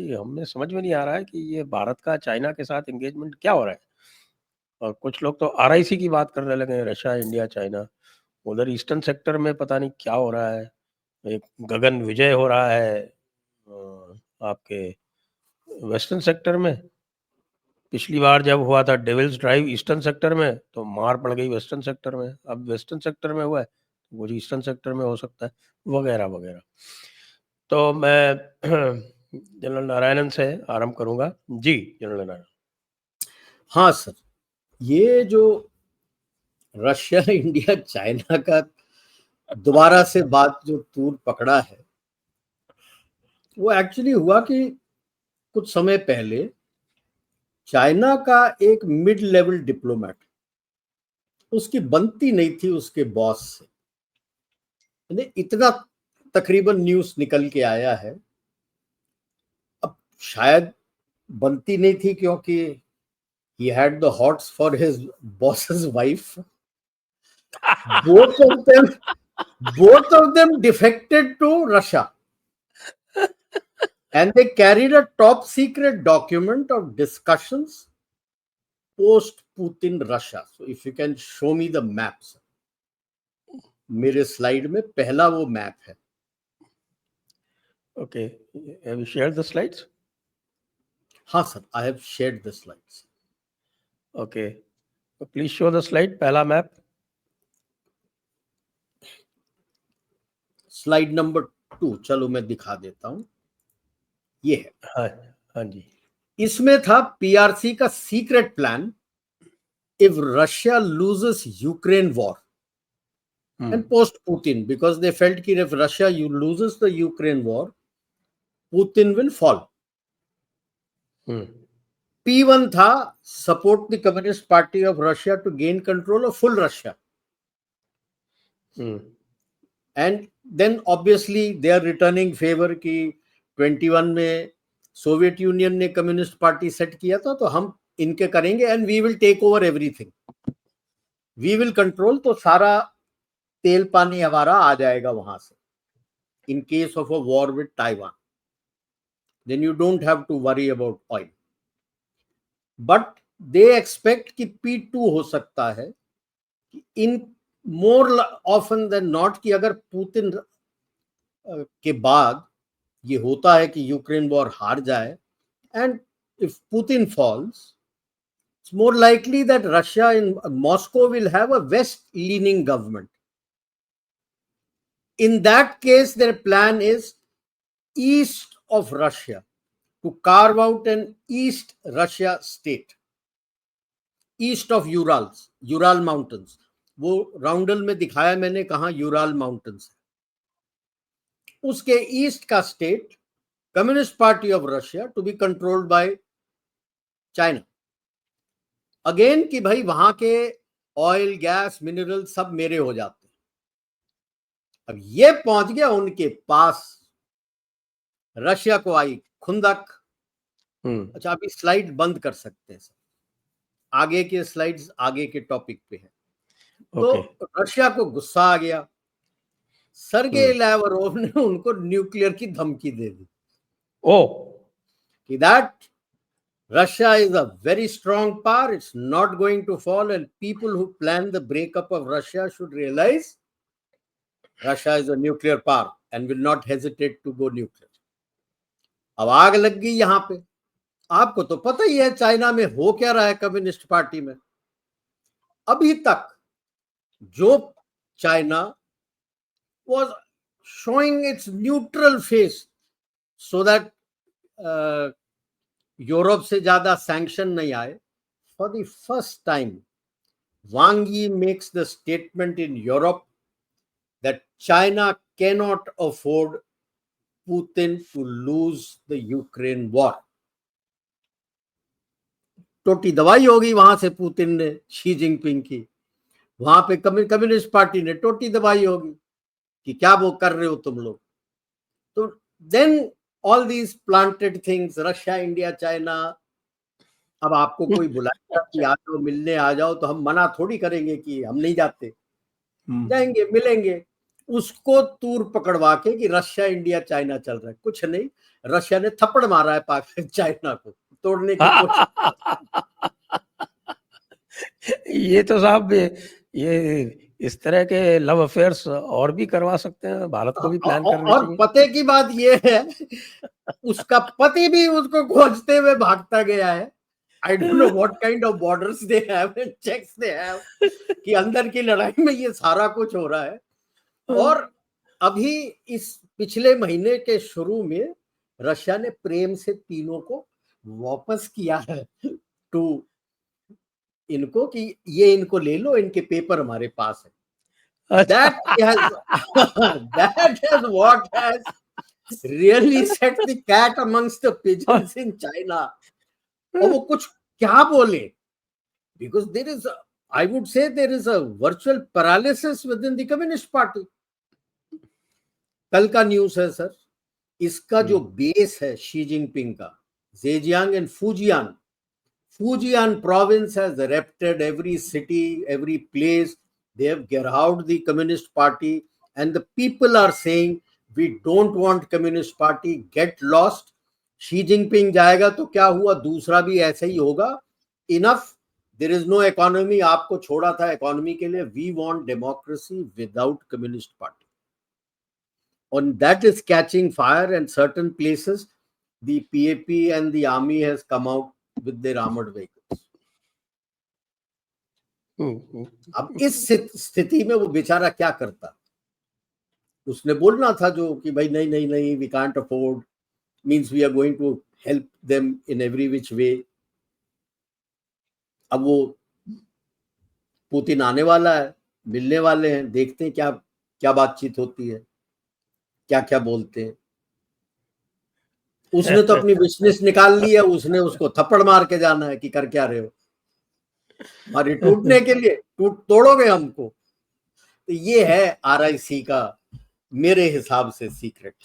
भाई हमें समझ में नहीं आ रहा है कि ये भारत का चाइना के साथ एंगेजमेंट क्या हो रहा है। और कुछ लोग तो आरआईसी की बात करने लगे हैं, रशिया इंडिया चाइना। उधर ईस्टर्न सेक्टर में पता नहीं क्या हो रहा है, एक गगन विजय हो रहा है आपके वेस्टर्न सेक्टर में। पिछली बार जब हुआ था डेविल्स ड्राइव ईस्टर्न सेक्टर में तो मार पड़ गई वेस्टर्न सेक्टर में, अब वेस्टर्न सेक्टर में हुआ है तो कुछ ईस्टर्न सेक्टर में हो सकता है, वगैरह वगैरह। तो मैं जनरल नारायणन से आरंभ करूंगा। जी जनरल नारायण। हाँ सर, ये जो रशिया इंडिया चाइना का दोबारा से बात जो तूर पकड़ा है, वो एक्चुअली हुआ कि कुछ समय पहले चाइना का एक मिड लेवल डिप्लोमेट, उसकी बनती नहीं थी उसके बॉस से। इतना तकरीबन न्यूज निकल के आया है। अब शायद बनती नहीं थी क्योंकि he had the hots for his boss's wife. both of them both of them defected to Russia, and they carried a top secret document of discussions post Putin Russia. So if you can show me the maps, मेरे slide में पहला वो map है। Okay, have you shared the slides? हाँ sir, I have shared the slides. Okay, so please show the slide, पहला map. Slide number 2, चलो मैं दिखा देता हूं। ये है। हाँ हाँ जी। इसमें था पीआरसी का secret plan if Russia loses Ukraine war and post Putin, because they felt that if Russia loses the Ukraine war, Putin will fall. P1 था support the Communist Party of Russia to gain control of full Russia. And then obviously they are returning favor कि 21 में Soviet Union ने communist party set किया था, तो हम इनके करेंगे and we will take over everything, we will control, तो सारा तेल पानी हमारा आ जाएगा वहां से। In case of a war with Taiwan, then you don't have to worry about oil. But they expect कि P2 हो सकता है कि in more often than not कि अगर पुतिन के बाद ये होता है कि यूक्रेन वॉर हार जाए, and if Putin falls, it's more likely that Russia in Moscow will have a west-leaning government. In that case, their plan is east of Russia, to carve out an East Russia state, east of Urals, Ural mountains. वो राउंडल में दिखाया मैंने कहाँ Ural mountains है। उसके east का state communist party of Russia to be controlled by China. Again कि भाई वहां के ऑयल गैस मिनरल सब मेरे हो जाते हैं। अब ये पहुंच गया उनके पास, रशिया को आई खुंदक। अच्छा, अभी स्लाइड बंद कर सकते हैं सर, आगे के स्लाइड्स आगे के टॉपिक पे है। तो रशिया को गुस्सा आ गया, सर्गेई लैवरोव ने उनको न्यूक्लियर की धमकी दे दी कि that Russia is a very strong power. It's not going to fall, and people who plan the breakup of Russia should realize Russia is a nuclear power and will not hesitate to go nuclear. अब आग लग गई यहां पे। आपको तो पता ही है चाइना में हो क्या रहा है कम्युनिस्ट पार्टी में। अभी तक जो China was showing its neutral face so that Europe से ज्यादा सैंक्शन नहीं आए, for the first time Wang Yi makes the statement in Europe that China cannot afford Putin to lose the Ukraine war. टोटी दवाई होगी वहां से Putin ने शी जिनपिंग की, वहां पे कम्युनिस्ट पार्टी ने टोटी दवाई होगी कि क्या वो कर रहे हो तुम लोग। तो then all these planted things, Russia India China, अब आपको कोई बुलाएगा कि आ जाओ मिलने आ जाओ, तो हम मना थोड़ी करेंगे कि हम नहीं जाते, जाएंगे मिलेंगे। उसको तूर पकड़वा के कि रशिया इंडिया चाइना चल रहा है। कुछ नहीं, रशिया ने थप्पड़ मारा है पाकिस्तान चाइना को तोड़ने की कोशिश। ये तो साहब ये इस तरह के लव अफेयर्स और भी करवा सकते हैं, भारत को भी प्लान करने और चाहिए। पते की बात ये है, उसका पति भी उसको खोजते हुए भागता गया है। I don't know what kind of borders they have and checks they have, कि अंदर की लड़ाई में ये सारा कुछ हो रहा है। और अभी इस पिछले महीने के शुरू में रशिया ने प्रेम से तीनों को वापस किया है टू इनको, कि ये इनको ले लो, इनके पेपर हमारे पास है। That has that is what has really set the cat amongst the pigeons in China. और वो कुछ क्या बोले, because there is a, I would say there is a virtual paralysis within the Communist Party. कल का news है sir, इसका जो बेस है शी जिनपिंग का, Zhejiang and Fujian province has erupted, every city, every place, they have geared the Communist Party, and the people are saying, we don't want Communist Party, get lost. Xi Jinping जाएगा तो क्या हुआ, दूसरा भी ऐसे ही होगा। Enough, there is no economy, आपको छोड़ा था इकोनॉमी के लिए, we want democracy without communist party. And that is catching fire, and certain places the PAP and the army has come out with their armored vehicles. अब इस स्थिति में वो बेचारा क्या करता, उसने बोलना था जो कि भाई नहीं नहीं नहीं, we can't afford, means we are going to help them in every which way. अब वो पुतिन आने वाला है, मिलने वाले हैं, देखते हैं क्या क्या बातचीत होती है, क्या क्या बोलते हैं। उसने तो अपनी बिजनेस निकाल ली है, उसने उसको थप्पड़ मार के जाना है कि कर क्या रहे हो, हमारी टूटने के लिए तोड़ोगे हमको। तो ये है RIC का मेरे हिसाब से सीक्रेट।